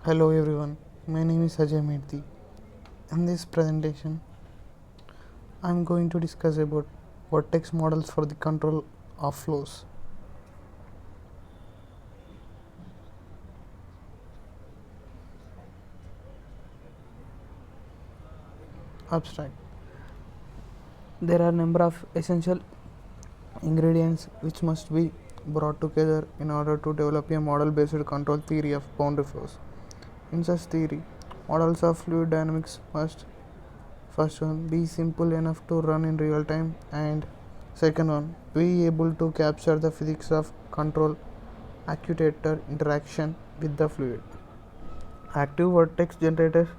Hello everyone, my name is Ajay Mehdi. In this presentation, I am going to discuss about Vortex models for the control of flows. Abstract. There are a number of essential ingredients which must be brought together in order to develop a model-based control theory of boundary flows. In such theory, models of fluid dynamics must first one be simple enough to run in real time, and second one be able to capture the physics of control actuator interaction with the fluid. Active vortex generators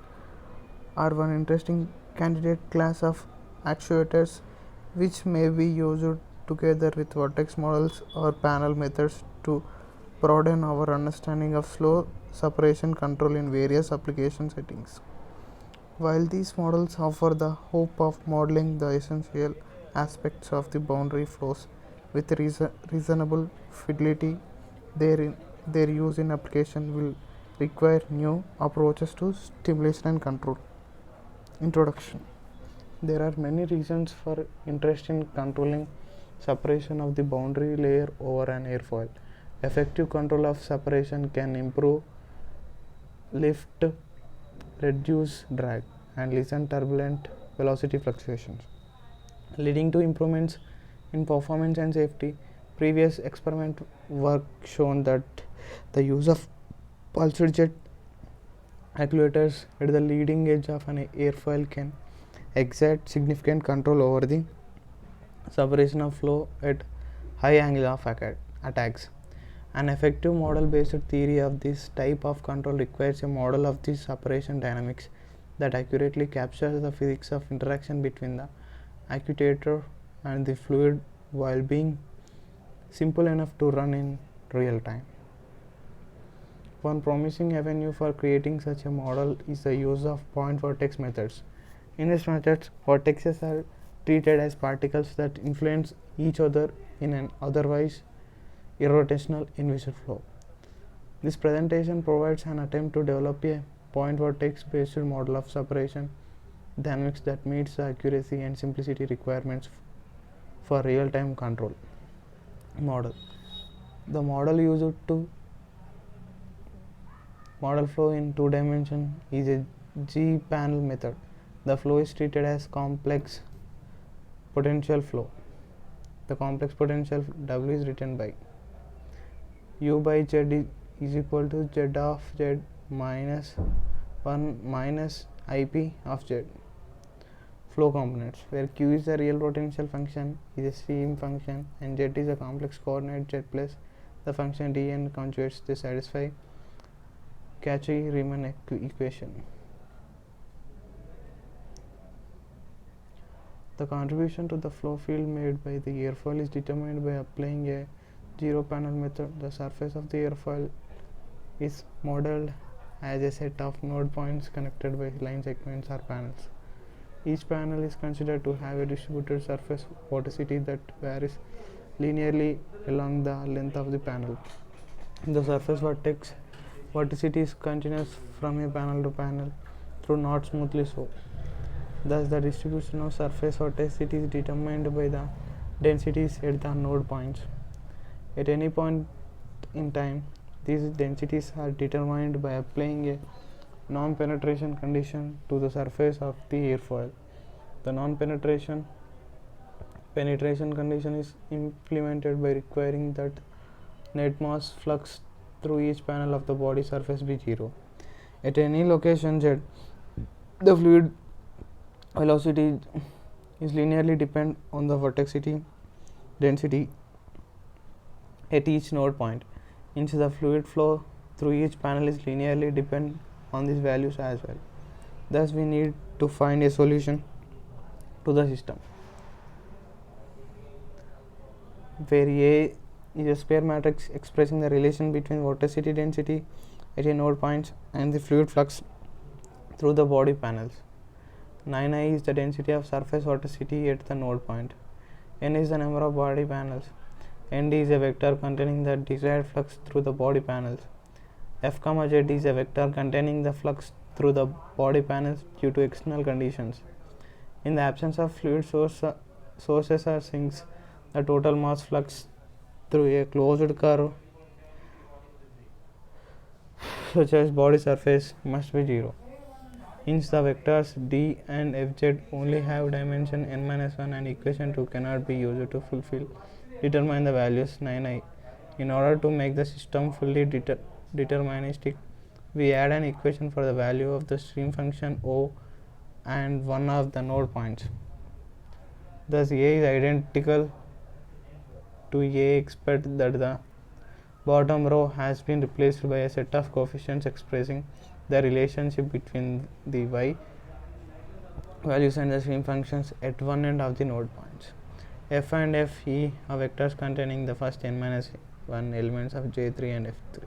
are one interesting candidate class of actuators which may be used together with vortex models or panel methods to broaden our understanding of flow separation control in various application settings. While these models offer the hope of modeling the essential aspects of the boundary flows with reasonable fidelity, their use in application will require new approaches to stimulation and control. Introduction. There are many reasons for interest in controlling separation of the boundary layer over an airfoil. Effective control of separation can improve lift, reduce drag, and lessen turbulent velocity fluctuations, leading to improvements in performance and safety. Previous experiment work shown that the use of pulsed jet actuators at the leading edge of an airfoil can exert significant control over the separation of flow at high angle of attacks. An effective model-based theory of this type of control requires a model of the separation dynamics that accurately captures the physics of interaction between the actuator and the fluid while being simple enough to run in real time. One promising avenue for creating such a model is the use of point vortex methods. In these methods, vortexes are treated as particles that influence each other in an otherwise irrotational invisible flow. This presentation provides an attempt to develop a point vortex based model of separation dynamics that meets the accuracy and simplicity requirements for real time control. Model. The model used to model flow in 2 dimensions is a G panel method. The flow is treated as complex potential flow. The complex potential W is written by U by Z is equal to Z of Z minus 1 minus IP of Z. Flow components, where Q is the real potential function, is a stream function, and Z is a complex coordinate Z plus the function D and conjugates to satisfy Cauchy-Riemann equation. The contribution to the flow field made by the airfoil is determined by applying a zero panel method. The surface of the airfoil is modeled as a set of node points connected by line segments or panels. Each panel is considered to have a distributed surface vorticity that varies linearly along the length of the panel. The surface vorticity is continuous from a panel to panel, though not smoothly so. Thus, the distribution of surface vorticity is determined by the densities at the node points. At any point in time, these densities are determined by applying a non-penetration condition to the surface of the airfoil. The non-penetration condition is implemented by requiring that net mass flux through each panel of the body surface be 0. At any location Z, the fluid velocity is linearly depend on the vorticity density at each node point. Hence, the fluid flow through each panel is linearly depend on these values as well. Thus, we need to find a solution to the system where A is a square matrix expressing the relation between vorticity density at a node points and the fluid flux through the body panels. 9i is the density of surface vorticity at the node point. N is the number of body panels. Nd is a vector containing the desired flux through the body panels. F comma Z is a vector containing the flux through the body panels due to external conditions. In the absence of fluid sources or sinks, the total mass flux through a closed curve such as body surface must be 0. Hence the vectors D and Fz only have dimension n-1 and equation 2 cannot be used to determine the values 9i. In order to make the system fully deterministic, we add an equation for the value of the stream function O and one of the node points. Thus A is identical to A except that the bottom row has been replaced by a set of coefficients expressing the relationship between the y values and the stream functions at one end of the node points. F and Fe are vectors containing the first n-1 elements of J3 and F3.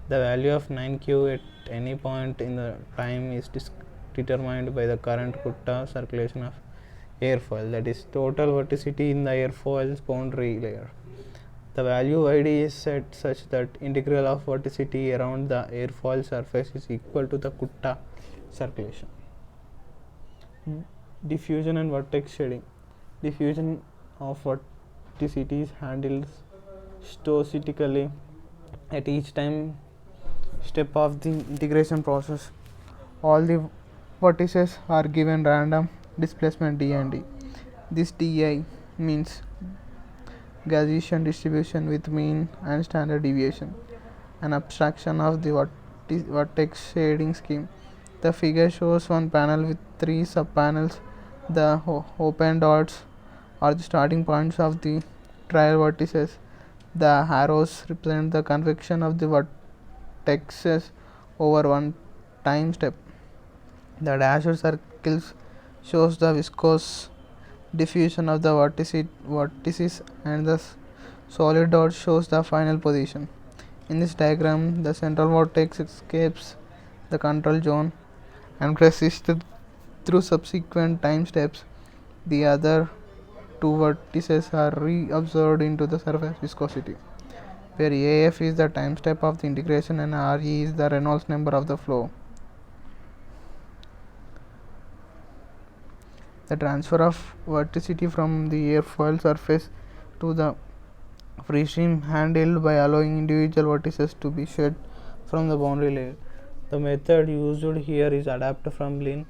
The value of 9q at any point in the time is determined by the current Kutta circulation of airfoil, that is total vorticity in the airfoil's boundary layer. The value Yd is set such that integral of vorticity around the airfoil surface is equal to the Kutta circulation. Diffusion and vortex shading. Diffusion of vorticity is handled stochastically at each time step of the integration process. All the vortices are given random displacement d and d. This di means Gaussian distribution with mean and standard deviation, an abstraction of the vortex shading scheme. The figure shows one panel with 3 subpanels. The open dots are the starting points of the trial vortices. The arrows represent the convection of the vortexes over one time step. The dashed circles shows the viscous diffusion of the vortices and the solid dot shows the final position. In this diagram, the central vortex escapes the control zone and persists through subsequent time steps. The other two vortices are reabsorbed into the surface viscosity, where AF is the time step of the integration and RE is the Reynolds number of the flow. The transfer of vorticity from the airfoil surface to the free stream handled by allowing individual vortices to be shed from the boundary layer. The method used here is adapted from Lin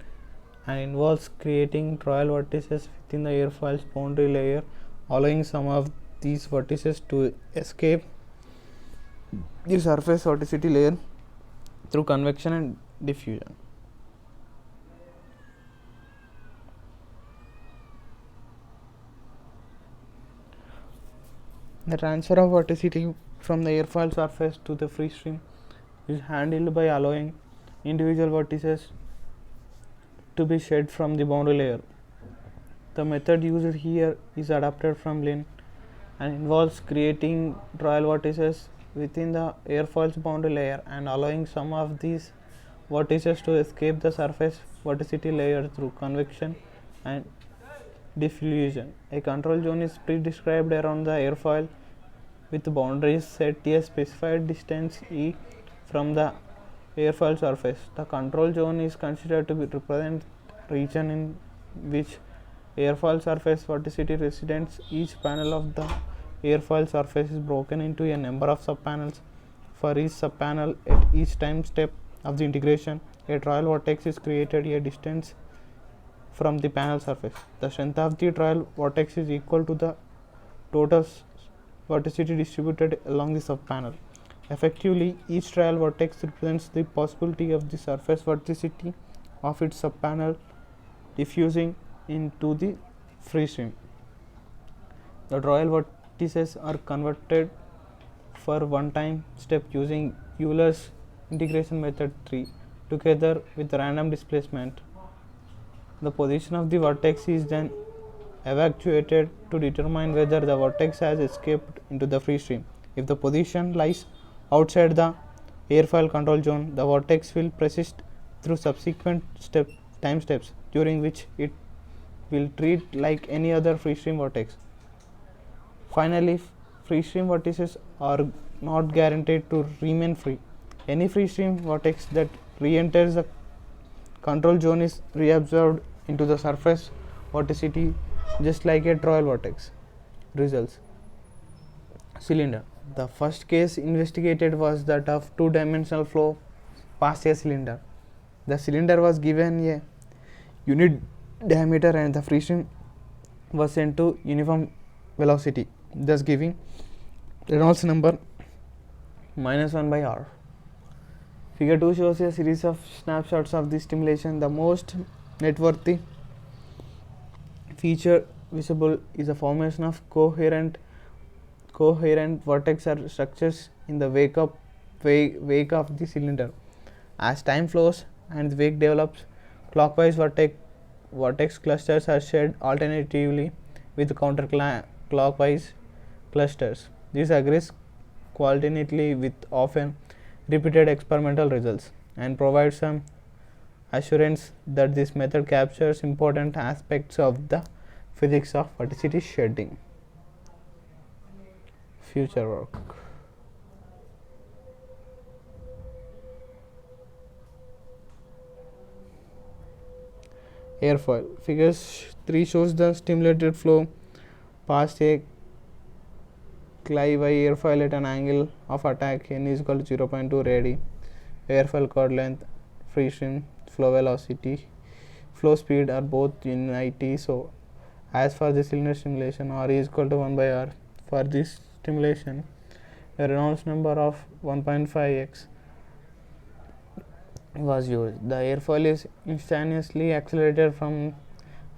and involves creating trial vortices within the airfoil's boundary layer, allowing some of these vortices to escape the surface vorticity layer through convection and diffusion. The transfer of vorticity from the airfoil surface to the free stream is handled by allowing individual vortices to be shed from the boundary layer. The method used here is adapted from Lin and involves creating trial vortices within the airfoil's boundary layer and allowing some of these vortices to escape the surface vorticity layer through convection and diffusion. A control zone is pre-described around the airfoil with boundaries set a specified distance e from the airfoil surface. The control zone is considered to represent region in which airfoil surface vorticity resides. Each panel of the airfoil surface is broken into a number of subpanels. For each subpanel at each time step of the integration, a trial vortex is created a distance from the panel surface. The strength of the trial vortex is equal to the total vorticity distributed along the subpanel. Effectively, each trial vortex represents the possibility of the surface vorticity of its subpanel diffusing into the free stream. The trial vortices are converted for one time step using Euler's integration method 3 together with random displacement. The position of the vortex is then evaluated to determine whether the vortex has escaped into the free stream. If the position lies outside the airfoil control zone, the vortex will persist through subsequent time steps, during which it will treat like any other free stream vortex. Finally, free stream vortices are not guaranteed to remain free. Any free stream vortex that re-enters the control zone is reabsorbed into the surface vorticity just like a trial vortex. Results: cylinder. The first case investigated was that of two-dimensional flow past a cylinder. The cylinder was given a unit diameter and the free stream was sent to uniform velocity, thus giving Reynolds number -1 by r. Figure 2 shows a series of snapshots of the stimulation. The most noteworthy feature visible is the formation of coherent vortex or structures in the wake of the cylinder. As time flows and the wake develops, clockwise vortex clusters are shed alternatively with counterclockwise clusters. This agrees coordinately with often repeated experimental results and provides some assurance that this method captures important aspects of the physics of vorticity shedding. Future work. Airfoil. Figure 3 shows the stimulated flow past a Clive airfoil at an angle of attack n is equal to 0.2 radii. Airfoil chord length, free stream, flow velocity, flow speed are both in it. So, as for the cylinder stimulation, r is equal to 1 by r. For this stimulation, a Reynolds number of 1.5x was used. The airfoil is instantaneously accelerated from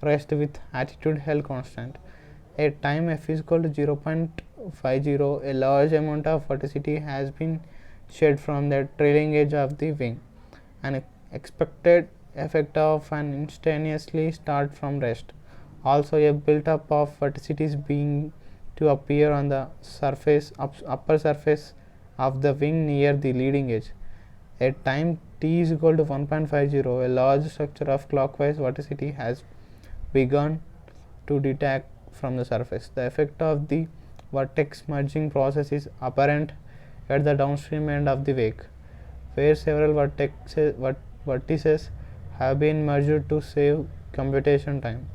rest with attitude held constant. At time f is equal to 0.50, a large amount of vorticity has been shed from the trailing edge of the wing. An expected effect of an instantaneously start from rest. Also, a built-up of vorticity is being to appear on the upper surface of the wing near the leading edge. At time t is equal to 1.50, a large structure of clockwise vorticity has begun to detach from the surface. The effect of the vortex merging process is apparent at the downstream end of the wake, where several vertices have been merged to save computation time.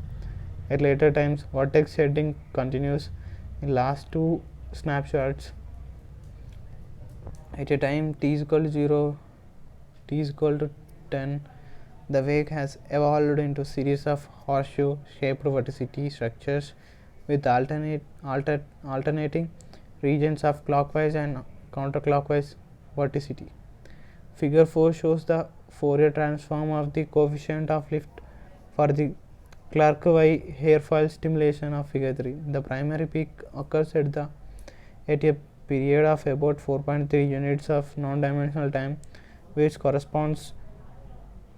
At later times, vortex shedding continues. In last two snapshots, at a time t is equal to 0, t is equal to 10, the wake has evolved into series of horseshoe shaped vorticity structures with alternating regions of clockwise and counterclockwise vorticity. Figure 4 shows the Fourier transform of the coefficient of lift for the Clark-Weyl airfoil stimulation of figure 3. The primary peak occurs at a period of about 4.3 units of non-dimensional time, which corresponds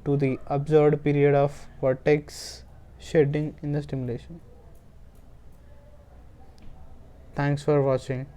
to the observed period of vortex shedding in the stimulation. Thanks for watching.